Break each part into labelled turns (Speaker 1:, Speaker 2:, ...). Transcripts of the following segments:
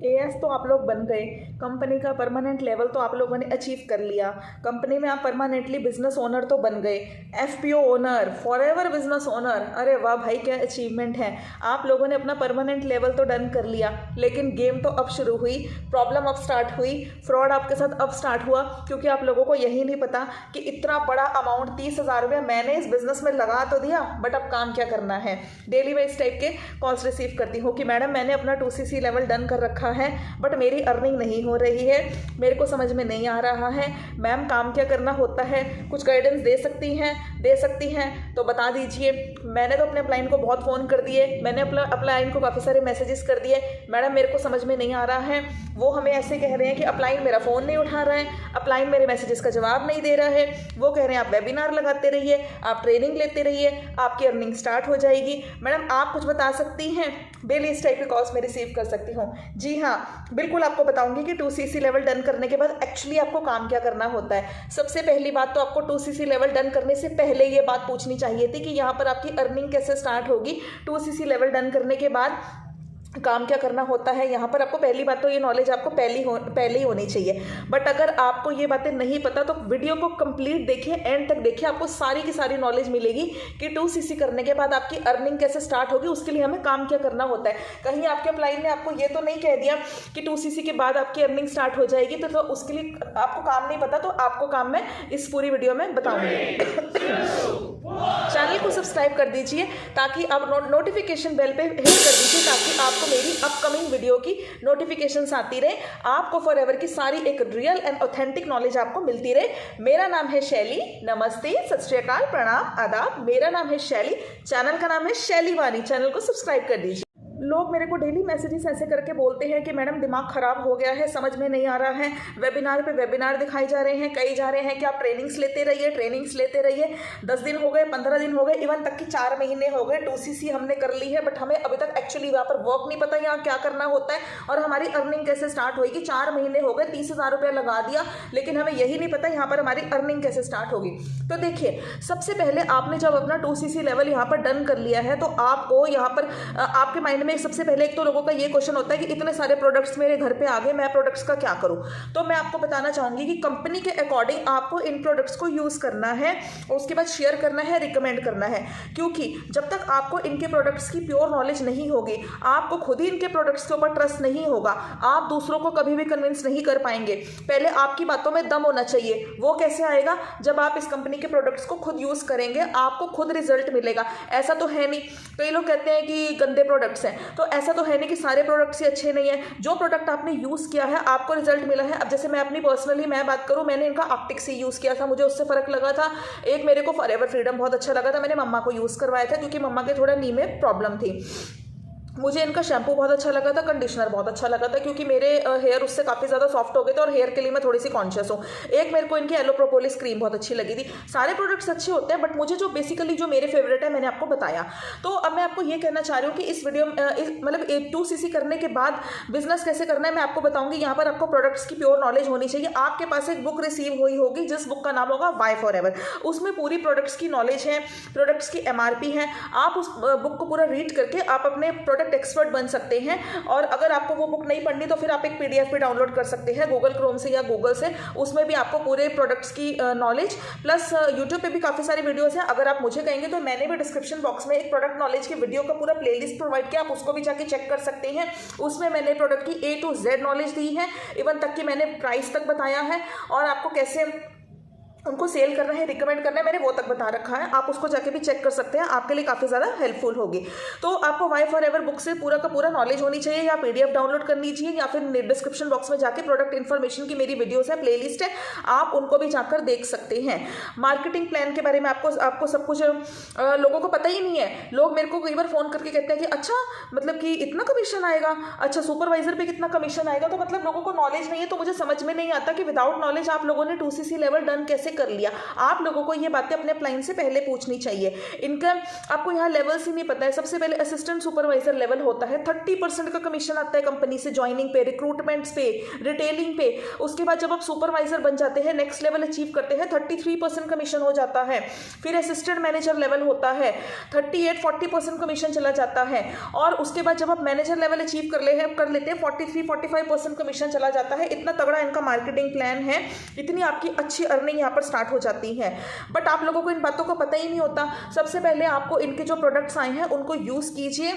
Speaker 1: As तो आप लोग बन गए, कंपनी का परमानेंट लेवल तो आप लोगों ने अचीव कर लिया, कंपनी में आप परमानेंटली बिजनेस ओनर तो बन गए, FPO owner, forever business owner. अरे वाह भाई, क्या अचीवमेंट है। आप लोगों ने अपना परमानेंट लेवल तो डन कर लिया, लेकिन गेम तो अब शुरू हुई, प्रॉब्लम अब स्टार्ट हुई, फ्रॉड आपके साथ अब स्टार्ट हुआ, क्योंकि आप लोगों को यही नहीं पता कि इतना बड़ा अमाउंट 30,000 रुपये मैंने इस बिजनेस में लगा तो दिया, बट अब काम क्या करना है। डेली मैं इस टाइप के कॉल्स रिसीव करती हूँ कि मैडम मैंने अपना 2cc लेवल डन कर रखा है, बट मेरी अर्निंग नहीं हो रही है, मेरे को समझ में नहीं आ रहा है। मैम काम क्या करना होता है, कुछ गाइडेंस दे सकती हैं तो बता दीजिए। मैंने तो अपने अपलाइन को बहुत फ़ोन कर दिए, मैंने अपलाइन को काफ़ी सारे मैसेजेस कर दिए, मैडम मेरे को समझ में नहीं आ रहा है। वो हमें ऐसे कह रहे हैं कि अपलाइन मेरा फ़ोन नहीं उठा रहा है, अपलाइन मेरे मैसेजेस का जवाब नहीं दे रहा है। वो कह रहे हैं आप वेबिनार लगाते रहिए, आप ट्रेनिंग लेते रहिए, आपकी अर्निंग स्टार्ट हो जाएगी। मैडम आप कुछ बता सकती हैं। डेली इस टाइप के कॉल्स मैं रिसीव कर सकती हूँ। जी हाँ, बिल्कुल आपको बताऊंगी कि 2cc लेवल डन करने के बाद एक्चुअली आपको काम क्या करना होता है। सबसे पहली बात तो आपको 2cc लेवल डन करने से पहले ये बात पूछनी चाहिए थी कि यहाँ पर आपकी अर्निंग कैसे स्टार्ट होगी। 2cc लेवल डन करने के बाद काम क्या करना होता है, यहाँ पर आपको पहली बात तो ये नॉलेज आपको पहले ही होनी चाहिए। बट अगर आपको ये बातें नहीं पता तो वीडियो को कंप्लीट देखिए, एंड तक देखिए, आपको सारी की सारी नॉलेज मिलेगी कि 2cc करने के बाद आपकी अर्निंग कैसे स्टार्ट होगी, उसके लिए हमें काम क्या करना होता है। कहीं आपके अपलाइन ने आपको ये तो नहीं कह दिया कि 2cc के बाद आपकी अर्निंग स्टार्ट हो जाएगी, तो उसके लिए आपको काम नहीं पता, तो आपको काम मैं इस पूरी वीडियो में बताऊंगी। चैनल को सब्सक्राइब कर दीजिए ताकि आप नोटिफिकेशन बेल पे हिट कर दीजिए, ताकि आपको मेरी अपकमिंग वीडियो की नोटिफिकेशंस आती रहे, आपको फॉरएवर की सारी एक रियल एंड ऑथेंटिक नॉलेज आपको मिलती रहे। मेरा नाम है शैली, नमस्ते, सत श्री अकाल, प्रणाम, आदाब। मेरा नाम है शैली, चैनल का नाम है शैली वानी। चैनल को सब्सक्राइब कर दीजिए। लोग मेरे को डेली मैसेजेस ऐसे करके बोलते हैं कि मैडम दिमाग खराब हो गया है, समझ में नहीं आ रहा है, वेबिनार पे वेबिनार दिखाई जा रहे हैं, कई जा रहे हैं कि आप ट्रेनिंग्स लेते रहिए। 10 दिन हो गए, 15 दिन हो गए, इवन तक कि 4 महीने हो गए, 2cc हमने कर ली है, बट हमें अभी तक एक्चुअली वहाँ पर वर्क नहीं पता यहाँ क्या करना होता है और हमारी अर्निंग कैसे स्टार्ट होगी। 4 महीने हो गए, 30,000 रुपया लगा दिया, लेकिन हमें यही नहीं पता यहाँ पर हमारी अर्निंग कैसे स्टार्ट होगी। तो देखिए, सबसे पहले आपने जब अपना 2cc लेवल यहाँ पर डन कर लिया है, तो आपको यहाँ पर आपके माइंड में सबसे पहले एक तो लोगों का ये क्वेश्चन होता है कि इतने सारे प्रोडक्ट्स मेरे घर पे आ गए, मैं प्रोडक्ट्स का क्या करूं। तो मैं आपको बताना चाहूंगी कि कंपनी के अकॉर्डिंग आपको इन प्रोडक्ट्स को यूज करना है, उसके बाद शेयर करना है, रिकमेंड करना है, क्योंकि जब तक आपको इनके प्रोडक्ट्स की प्योर नॉलेज नहीं होगी, आपको खुद ही इनके प्रोडक्ट्स के ऊपर ट्रस्ट नहीं होगा, आप दूसरों को कभी भी कन्विंस नहीं कर पाएंगे। पहले आपकी बातों में दम होना चाहिए। वो कैसे आएगा? जब आप इस कंपनी के प्रोडक्ट्स को खुद यूज करेंगे, आपको खुद रिजल्ट मिलेगा। ऐसा तो है नहीं, कई लोग कहते हैं कि गंदे प्रोडक्ट्स हैं, तो ऐसा तो है नहीं कि सारे प्रोडक्ट्स ही अच्छे नहीं है। जो प्रोडक्ट आपने यूज़ किया है, आपको रिजल्ट मिला है। अब जैसे मैं अपनी पर्सनली मैं बात करूं, मैंने इनका आर्टिक से यूज़ किया था, मुझे उससे फ़र्क लगा था। एक मेरे को फॉरएवर फ्रीडम बहुत अच्छा लगा था, मैंने मम्मा को यूज़ करवाया था क्योंकि मम्मा के थोड़ा नी में प्रॉब्लम थी। मुझे इनका शैम्पू बहुत अच्छा लगा था, कंडीशनर बहुत अच्छा लगा था, क्योंकि मेरे हेयर उससे काफ़ी ज़्यादा सॉफ्ट हो गए थे और हेयर के लिए मैं थोड़ी सी कॉन्शियस हूँ। एक मेरे को इनकी एलो प्रोपोलिस क्रीम बहुत अच्छी लगी थी। सारे प्रोडक्ट्स अच्छे होते हैं, बट मुझे जो बेसिकली जो मेरे फेवरेट है मैंने आपको बताया। तो अब मैं आपको ये कहना चाह रही हूँ कि इस वीडियो मतलब 2cc करने के बाद बिजनेस कैसे करना है मैं आपको बताऊँगी। यहाँ पर आपको प्रोडक्ट्स की प्योर नॉलेज होनी चाहिए। आपके पास एक बुक रिसीव हुई होगी, जिस बुक का नाम होगा वाई फॉरएवर। उसमें पूरी प्रोडक्ट्स की नॉलेज है, प्रोडक्ट्स की MRP है। आप उस बुक को पूरा रीड करके आप अपने प्रोडक्ट एक्सपर्ट बन सकते हैं। और अगर आपको वो बुक नहीं पढ़नी तो फिर आप एक PDF भी डाउनलोड कर सकते हैं गूगल क्रोम से या गूगल से। उसमें भी आपको पूरे प्रोडक्ट्स की नॉलेज, प्लस यूट्यूब पे भी काफ़ी सारी वीडियोस हैं। अगर आप मुझे कहेंगे तो मैंने भी डिस्क्रिप्शन बॉक्स में एक प्रोडक्ट नॉलेज की वीडियो का पूरा प्लेलिस्ट प्रोवाइड किया, आप उसको भी जाके चेक कर सकते हैं। उसमें मैंने प्रोडक्ट की A to Z नॉलेज दी है, इवन तक कि मैंने प्राइस तक बताया है और आपको कैसे उनको सेल करना है, रिकमेंड करना है, मैंने वो तक बता रखा है। आप उसको जाके भी चेक कर सकते हैं, आपके लिए काफ़ी ज़्यादा हेल्पफुल होगी। तो आपको वाई फॉरएवर बुक से पूरा का पूरा नॉलेज होनी चाहिए, या PDF डाउनलोड करनी चाहिए, या फिर डिस्क्रिप्शन बॉक्स में जाके प्रोडक्ट इन्फॉर्मेशन की मेरी वीडियोस है, प्लेलिस्ट है, आप उनको भी जाकर देख सकते हैं। मार्केटिंग प्लान के बारे में आपको सब कुछ लोगों को पता ही नहीं है। लोग मेरे को कई बार फ़ोन करके कहते हैं कि अच्छा मतलब कि इतना कमीशन आएगा, अच्छा सुपरवाइजर पे कितना कमीशन आएगा। तो मतलब लोगों को नॉलेज नहीं है, तो मुझे समझ में नहीं आता कि विदाउट नॉलेज आप लोगों ने 2cc लेवल डन कैसे कर लिया? आप लोगों को ये बातें अपने क्लाइंट से पहले पूछनी चाहिए। इनका आपको यहाँ लेवल्स ही नहीं पता है। सबसे पहले असिस्टेंट सुपरवाइजर लेवल होता है, 30% का कमीशन आता है कंपनी से ज्वाइनिंग पे, रिक्रूटमेंट्स पे, रिटेलिंग पे। उसके बाद जब आप सुपरवाइजर बन जाते हैं, नेक्स्ट लेवल अचीव करते हैं, 33% कमीशन हो जाता है। फिर असिस्टेंट मैनेजर लेवल होता है, 38-40% कमीशन चला जाता है। और उसके बाद जब आप मैनेजर लेवल अचीव कर लेते हैं, 43-45% कमीशन चला जाता है। इतना तगड़ा इनका मार्केटिंग प्लान है, इतनी आपकी अच्छी अर्निंग यहाँ पर स्टार्ट हो जाती है। बट आप लोगों को इन बातों का पता ही नहीं होता। सबसे पहले आपको इनके जो प्रोडक्ट्स आए हैं उनको यूज़ कीजिए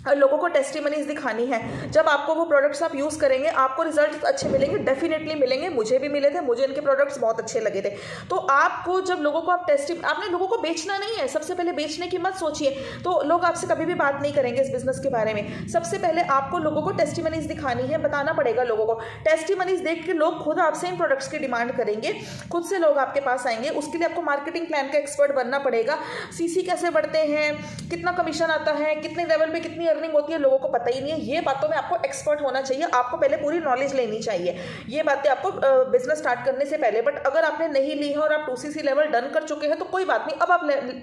Speaker 1: और लोगों को टेस्टिमनीज दिखानी है। जब आपको वो प्रोडक्ट्स आप यूज़ करेंगे, आपको रिजल्ट अच्छे मिलेंगे, डेफिनेटली मिलेंगे। मुझे भी मिले थे, मुझे इनके प्रोडक्ट्स बहुत अच्छे लगे थे। तो आपको जब लोगों को आपने लोगों को बेचना नहीं है, सबसे पहले बेचने की मत सोचिए, तो लोग आपसे कभी भी बात नहीं करेंगे इस बिजनेस के बारे में। सबसे पहले आपको लोगों को टेस्टिमनीज दिखानी है, बताना पड़ेगा लोगों को। टेस्टिमनीज देख के लोग खुद आपसे इन प्रोडक्ट्स की डिमांड करेंगे, खुद से लोग आपके पास आएंगे। उसके लिए आपको मार्केटिंग प्लान का एक्सपर्ट बनना पड़ेगा। सीसी कैसे बढ़ते हैं, कितना कमीशन आता है, कितने लेवल पे कितनी अर्निंग होती है, लोगों को पता ही नहीं है। ये बातों में आपको एक्सपर्ट होना चाहिए, आपको पहले पूरी नॉलेज लेनी चाहिए। ये बातें आपको बिजनेस स्टार्ट करने से पहले। बट अगर आपने नहीं ली है और आप 2cc लेवल डन कर चुके हैं तो कोई बात नहीं, अब आप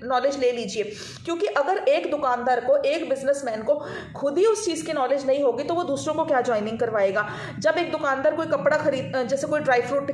Speaker 1: नॉलेज ले लीजिए। क्योंकि अगर एक दुकानदार को, एक बिजनेसमैन को खुद ही उस चीज़ की नॉलेज नहीं होगी तो वो दूसरों को क्या ज्वाइनिंग करवाएगा। जब एक दुकानदार कोई कपड़ा जैसे कोई ड्राई फ्रूट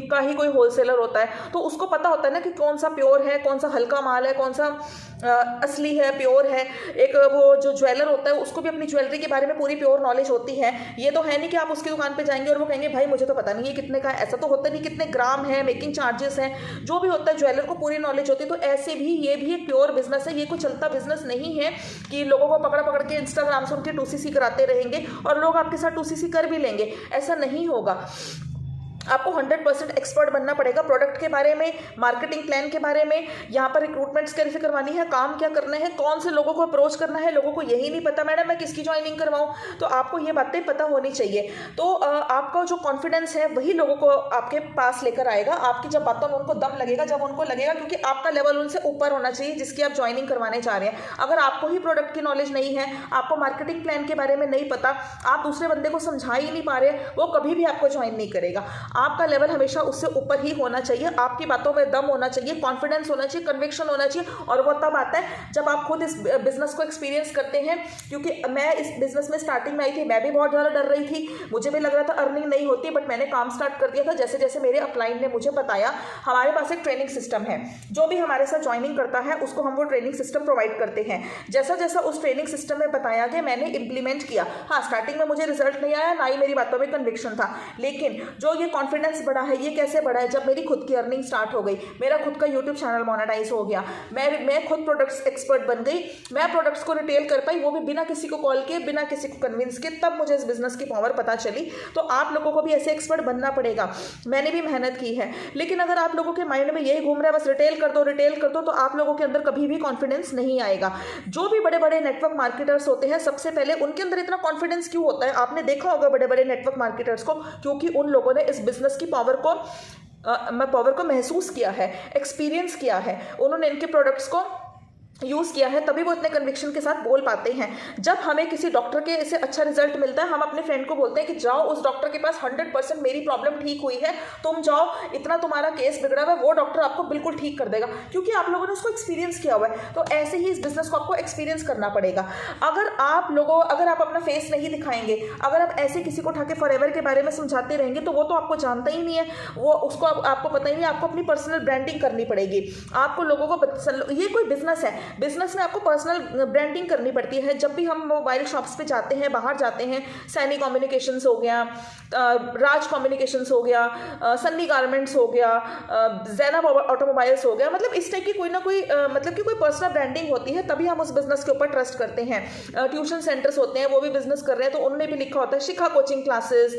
Speaker 1: का ही कोई होलसेलर होता है, तो उसको पता होता है ना कि कौन सा प्योर है, कौन सा हल्का माल है, कौन सा असली है, प्योर है। एक वो जो ज्वेलर होता है उसको भी अपनी ज्वेलरी के बारे में पूरी प्योर नॉलेज होती है। ये तो है नहीं कि आप उसकी दुकान पे जाएंगे और वो कहेंगे भाई मुझे तो पता नहीं है कितने का है। ऐसा तो होता नहीं, कितने ग्राम है, मेकिंग चार्जेस हैं, जो भी होता है ज्वेलर को पूरी नॉलेज होती है। तो ऐसे भी ये भी एक प्योर बिजनेस है, ये कोई चलता बिजनेस नहीं है कि लोगों को पकड़ पकड़ के इंस्टाग्राम से उनके 2cc कराते रहेंगे और लोग आपके साथ 2cc कर भी लेंगे। ऐसा नहीं होगा। आपको 100% एक्सपर्ट बनना पड़ेगा प्रोडक्ट के बारे में, मार्केटिंग प्लान के बारे में, यहाँ पर रिक्रूटमेंट्स कैसे करवानी है, काम क्या करना है, कौन से लोगों को अप्रोच करना है। लोगों को यही नहीं पता मैडम मैं किसकी ज्वाइनिंग करवाऊँ, तो आपको ये बातें पता होनी चाहिए। तो आपका जो कॉन्फिडेंस है वही लोगों को आपके पास लेकर आएगा। आपकी जब बातों में उनको दम लगेगा, जब उनको लगेगा, क्योंकि आपका लेवल उनसे ऊपर होना चाहिए जिसकी आप ज्वाइनिंग करवाने जा रहे हैं। अगर आपको ही प्रोडक्ट की नॉलेज नहीं है, आपको मार्केटिंग प्लान के बारे में नहीं पता, आप दूसरे बंदे को समझा ही नहीं पा रहे, वो कभी भी आपको ज्वाइन नहीं करेगा। आपका लेवल हमेशा उससे ऊपर ही होना चाहिए। आपकी बातों में दम होना चाहिए, कॉन्फिडेंस होना चाहिए, कन्विक्शन होना चाहिए। और वो तब आता है जब आप खुद इस बिजनेस को एक्सपीरियंस करते हैं। क्योंकि मैं इस बिजनेस में स्टार्टिंग में आई थी, मैं भी बहुत ज़्यादा डर रही थी, मुझे भी लग रहा था अर्निंग नहीं होती, बट मैंने काम स्टार्ट कर दिया था। जैसे जैसे मेरे अपलाइन ने मुझे बताया, हमारे पास एक ट्रेनिंग सिस्टम है, जो भी हमारे साथ ज्वाइनिंग करता है उसको हम वो ट्रेनिंग सिस्टम प्रोवाइड करते हैं। जैसा जैसा उस ट्रेनिंग सिस्टम में बताया गया मैंने इंप्लीमेंट किया। हाँ, स्टार्टिंग में मुझे रिजल्ट नहीं आया, ना ही मेरी बातों में कन्विक्शन था, लेकिन जो ये कॉन्फिडेंस बढ़ा है, ये कैसे बढ़ा है, जब मेरी खुद की अर्निंग स्टार्ट हो गई, मेरा खुद का यूट्यूब चैनल मोनेटाइज हो गया, मैं खुद प्रोडक्ट्स एक्सपर्ट बन गई, मैं प्रोडक्ट्स को रिटेल कर पाई, वो भी बिना किसी को कॉल किए, बिना किसी को कन्विंस किए। तब मुझे इस बिजनेस की पावर पता चली। तो आप लोगों को भी ऐसे एक्सपर्ट बनना पड़ेगा। मैंने भी मेहनत की है, लेकिन अगर आप लोगों के माइंड में यही घूम रहा है बस रिटेल कर दो, रिटेल कर दो, तो आप लोगों के अंदर कभी भी कॉन्फिडेंस नहीं आएगा। जो भी बड़े बड़े नेटवर्क मार्केटर्स होते हैं, सबसे पहले उनके अंदर इतना कॉन्फिडेंस क्यों होता है? आपने देखा होगा बड़े बड़े नेटवर्क मार्केटर्स को, क्योंकि उन लोगों ने इस बिजनेस की पावर को महसूस किया है, एक्सपीरियंस किया है, उन्होंने इनके प्रोडक्ट्स को यूज़ किया है, तभी वो इतने कन्विक्शन के साथ बोल पाते हैं। जब हमें किसी डॉक्टर के से अच्छा रिजल्ट मिलता है, हम अपने फ्रेंड को बोलते हैं कि जाओ उस डॉक्टर के पास, 100% मेरी प्रॉब्लम ठीक हुई है, तुम जाओ, इतना तुम्हारा केस बिगड़ा हुआ है, वो डॉक्टर आपको बिल्कुल ठीक कर देगा, क्योंकि आप लोगों ने उसको एक्सपीरियंस किया हुआ है। तो ऐसे ही इस बिजनेस को आपको एक्सपीरियंस करना पड़ेगा। अगर आप अपना फेस नहीं दिखाएंगे, अगर आप ऐसे किसी को उठा के फॉरएवर के बारे में समझाते रहेंगे, तो वो तो आपको जानता ही नहीं है, वो उसको आपको पता ही नहीं। आपको अपनी पर्सनल ब्रांडिंग करनी पड़ेगी। आपको लोगों को ये कोई बिजनेस है, बिजनेस में आपको पर्सनल ब्रांडिंग करनी पड़ती है। जब भी हम मोबाइल शॉप्स पे जाते हैं, बाहर जाते हैं, सैनी कम्युनिकेशंस हो गया, राज कम्युनिकेशंस हो गया, सन्नी गारमेंट्स हो गया, जैनब ऑटोमोबाइल्स हो गया, मतलब इस टाइप की कोई ना कोई मतलब कि कोई पर्सनल ब्रांडिंग होती है, तभी हम उस बिजनेस के ऊपर ट्रस्ट करते हैं। ट्यूशन सेंटर्स होते हैं, वो भी बिजनेस कर रहे हैं, तो उनमें भी लिखा होता है Shikha coaching classes,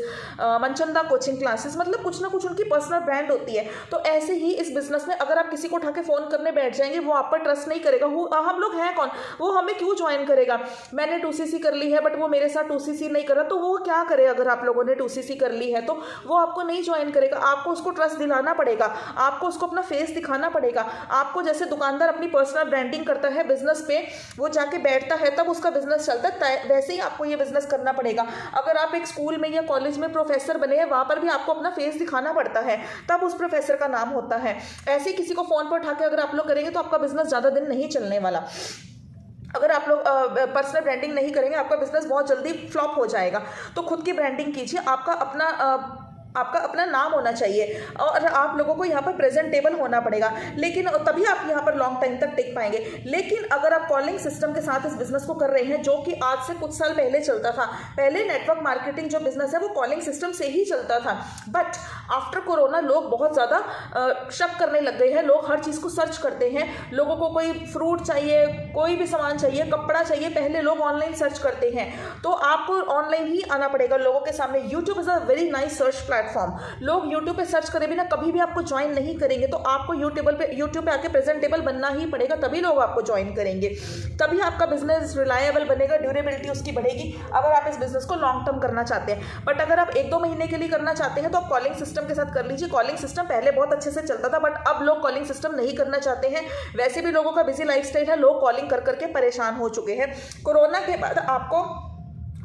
Speaker 1: Manchanda coaching classes, मतलब कुछ ना कुछ उनकी पर्सनल ब्रांड होती है। तो ऐसे ही इस बिजनेस में अगर आप किसी को उठा के फोन करने बैठ जाएंगे, वो आप पर ट्रस्ट नहीं करेगा। हु हम लोग हैं कौन, वो हमें क्यों ज्वाइन करेगा। मैंने 2cc कर ली है बट वो मेरे साथ 2cc नहीं कर रहा, तो वो क्या करे। अगर आप लोगों ने 2cc कर ली है तो वो आपको नहीं ज्वाइन करेगा। आपको उसको ट्रस्ट दिलाना पड़ेगा, आपको उसको अपना फेस दिखाना पड़ेगा। आपको जैसे दुकानदार अपनी पर्सनल ब्रांडिंग करता है बिजनेस पे, वो जाके बैठता है तब उसका बिजनेस चलता है, वैसे ही आपको ये बिजनेस करना पड़ेगा। अगर आप एक स्कूल में या कॉलेज में प्रोफेसर बने हैं, वहां पर भी आपको अपना फेस दिखाना पड़ता है, तब उस प्रोफेसर का नाम होता है। ऐसे ही किसी को फोन पर उठा के अगर आप लोग करेंगे तो आपका बिजनेस ज्यादा दिन नहीं चलने वाला। अगर आप लोग पर्सनल ब्रांडिंग नहीं करेंगे, आपका बिजनेस बहुत जल्दी फ्लॉप हो जाएगा। तो खुद की ब्रांडिंग कीजिए, आपका अपना नाम होना चाहिए और आप लोगों को यहाँ पर प्रेजेंटेबल होना पड़ेगा, लेकिन तभी आप यहाँ पर लॉन्ग टाइम तक टिक पाएंगे। लेकिन अगर आप कॉलिंग सिस्टम के साथ इस बिजनेस को कर रहे हैं, जो कि आज से कुछ साल पहले चलता था, पहले नेटवर्क मार्केटिंग जो बिजनेस है वो कॉलिंग सिस्टम से ही चलता था, बट आफ्टर कोरोना लोग बहुत ज़्यादा शक करने लग गए हैं। लोग हर चीज़ को सर्च करते हैं। लोगों को कोई फ्रूट चाहिए, कोई भी सामान चाहिए, कपड़ा चाहिए, पहले लोग ऑनलाइन सर्च करते हैं। तो आपको ऑनलाइन ही आना पड़ेगा लोगों के सामने। YouTube is a very nice search platform. लोग यूट्यूब पे सर्च करे बिना कभी भी आपको ज्वाइन नहीं करेंगे, तो आपको यूट्यूब पे आके प्रेजेंटेबल बनना ही पड़ेगा, तभी लोग आपको ज्वाइन करेंगे, तभी आपका बिजनेस रिलायबल बनेगा, ड्यूरेबिलिटी उसकी बढ़ेगी। अगर आप इस बिजनेस को लॉन्ग टर्म करना चाहते हैं, बट अगर आप 1-2 महीने के लिए करना चाहते हैं तो आप कॉलिंग सिस्टम के साथ कर लीजिए। कॉलिंग सिस्टम पहले बहुत अच्छे से चलता था, बट अब लोग कॉलिंग सिस्टम नहीं करना चाहते हैं। वैसे भी लोगों का बिजी लाइफस्टाइल है, लोग कॉलिंग कर करके परेशान हो चुके हैं। कोरोना के बाद आपको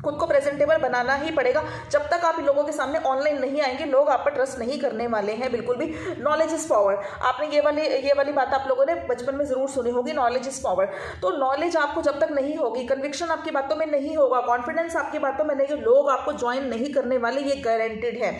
Speaker 1: खुद को प्रेजेंटेबल बनाना ही पड़ेगा। जब तक आप इन लोगों के सामने ऑनलाइन नहीं आएंगे, लोग आप पर ट्रस्ट नहीं करने वाले हैं बिल्कुल भी। नॉलेज इज पावर, आपने ये वाली बात आप लोगों ने बचपन में जरूर सुनी होगी, नॉलेज इज पावर। तो नॉलेज आपको जब तक नहीं होगी, कन्विक्शन आपकी बातों में नहीं होगा, कॉन्फिडेंस आपकी बातों में नहीं, लोग आपको ज्वाइन नहीं करने वाले, ये गारंटेड है।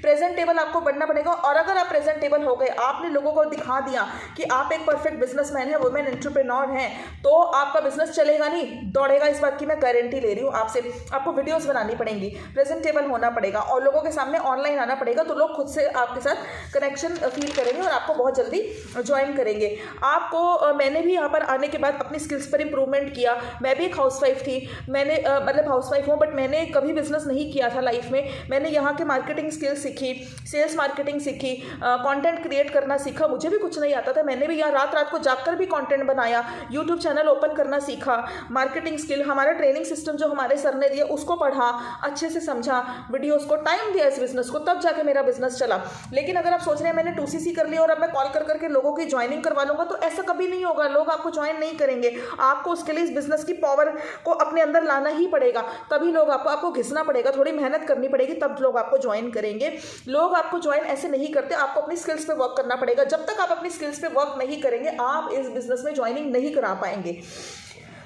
Speaker 1: प्रेजेंटेबल आपको बनना पड़ेगा, और अगर आप प्रेजेंटेबल हो गए, आपने लोगों को दिखा दिया कि आप एक परफेक्ट बिजनेसमैन है, वुमेन एंटरप्रेन्योर हैं, तो आपका बिजनेस चलेगा नहीं, दौड़ेगा। इस बात की मैं गारंटी ले रही हूँ आपसे। आपको वीडियोस बनानी पड़ेंगी, प्रेजेंटेबल होना पड़ेगा और लोगों के सामने ऑनलाइन आना पड़ेगा, तो लोग खुद से आपके साथ कनेक्शन फील करेंगे और आपको बहुत जल्दी ज्वाइन करेंगे। आपको मैंने भी यहाँ पर आने के बाद अपनी स्किल्स पर इंप्रूवमेंट किया। मैं भी एक हाउसवाइफ थी, मैंने मतलब हाउसवाइफ हूँ, बट मैंने कभी बिजनेस नहीं किया था लाइफ में। मैंने यहाँ के मार्केटिंग स्किल्स सीखी, सेल्स मार्केटिंग सीखी, कंटेंट क्रिएट करना सीखा। मुझे भी कुछ नहीं आता था, मैंने भी यहाँ रात रात को जाकर भी कंटेंट बनाया, यूट्यूब चैनल ओपन करना सीखा। मार्केटिंग स्किल, हमारा ट्रेनिंग सिस्टम जो हमारे सर ने दिया उसको पढ़ा, अच्छे से समझा, वीडियोस को टाइम दिया इस बिजनेस को, तब जाके मेरा बिजनेस चला। लेकिन अगर आप सोच रहे हैं मैंने 2cc कर लिया और अब मैं कॉल कर करके लोगों की ज्वाइनिंग करवा लूंगा, तो ऐसा कभी नहीं होगा। लोग आपको ज्वाइन नहीं करेंगे। आपको उसके लिए इस बिजनेस की पावर को अपने अंदर लाना ही पड़ेगा, तभी लोग आपको घिसना पड़ेगा, थोड़ी मेहनत करनी पड़ेगी, तब लोग आपको ज्वाइन करेंगे। लोग आपको ज्वाइन ऐसे नहीं करते, आपको अपनी स्किल्स पे वर्क करना पड़ेगा। जब तक आप अपनी स्किल्स पे वर्क नहीं करेंगे, आप इस बिजनेस में ज्वाइनिंग नहीं करा पाएंगे।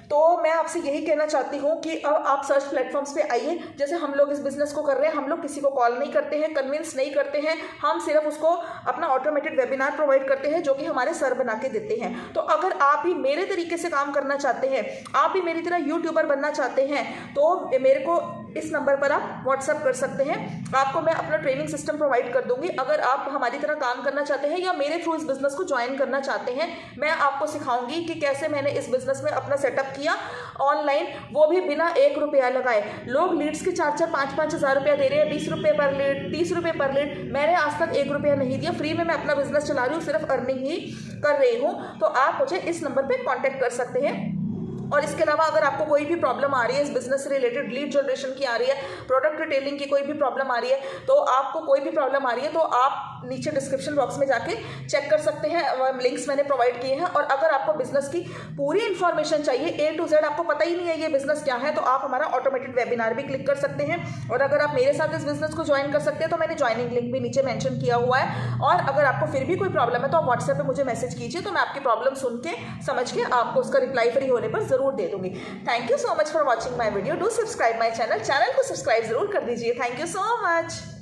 Speaker 1: तो मैं आपसे यही कहना चाहती हूँ कि अब आप सर्च प्लेटफॉर्म्स पे आइए। जैसे हम लोग इस बिजनेस को कर रहे हैं, हम लोग किसी को कॉल नहीं करते हैं, कन्विंस नहीं करते हैं, हम सिर्फ उसको अपना ऑटोमेटेड वेबिनार प्रोवाइड करते हैं, जो कि हमारे सर बना के देते हैं। तो अगर आप भी मेरे तरीके से काम करना चाहते हैं, आप भी मेरी तरह यूट्यूबर बनना चाहते हैं, तो मेरे को इस नंबर पर आप व्हाट्सएप कर सकते हैं। आपको मैं अपना ट्रेनिंग सिस्टम प्रोवाइड कर दूंगी। अगर आप हमारी तरह काम करना चाहते हैं या मेरे थ्रू इस बिजनेस को ज्वाइन करना चाहते हैं, मैं आपको सिखाऊंगी कि कैसे मैंने इस बिजनेस में अपना सेटअप किया ऑनलाइन, वो भी बिना 1 रुपया लगाए। लोग लीड्स के 4-4, 5-5 हज़ार रुपया दे रहे हैं, 20 रुपये पर लीड, 30 रुपये पर लीड। मैंने आज तक 1 रुपया नहीं दिया, फ्री में मैं अपना बिजनेस चला रही हूँ, सिर्फ अर्निंग ही कर रही हूँ। तो आप मुझे इस नंबर पर कॉन्टैक्ट कर सकते हैं। और इसके अलावा अगर आपको कोई भी प्रॉब्लम आ रही है इस बिजनेस से रिलेटेड, लीड जनरेशन की आ रही है, प्रोडक्ट रिटेलिंग की कोई भी प्रॉब्लम आ रही है, तो आपको कोई भी प्रॉब्लम आ रही है तो आप नीचे डिस्क्रिप्शन बॉक्स में जाके चेक कर सकते हैं, लिंक्स मैंने प्रोवाइड किए हैं। और अगर आपको बिजनेस की पूरी इन्फॉर्मेशन चाहिए, A to Z, आपको पता ही नहीं है ये बिजनेस क्या है, तो आप हमारा ऑटोमेटेड वेबिनार भी क्लिक कर सकते हैं। और अगर आप मेरे साथ इस बिजनेस को ज्वाइन कर सकते हैं तो मैंने ज्वाइनिंग लिंक भी नीचे मेंशन किया हुआ है। और अगर आपको फिर भी कोई प्रॉब्लम है तो आप व्हाट्सएप पे मुझे मैसेज कीजिए, तो मैं आपकी प्रॉब्लम सुन के समझ के आपको उसका रिप्लाई फ्री होने पर जरूर दे दूंगी। Thank you so much for watching my video. Do subscribe my channel को सब्सक्राइब जरूर कर दीजिए। Thank you so much.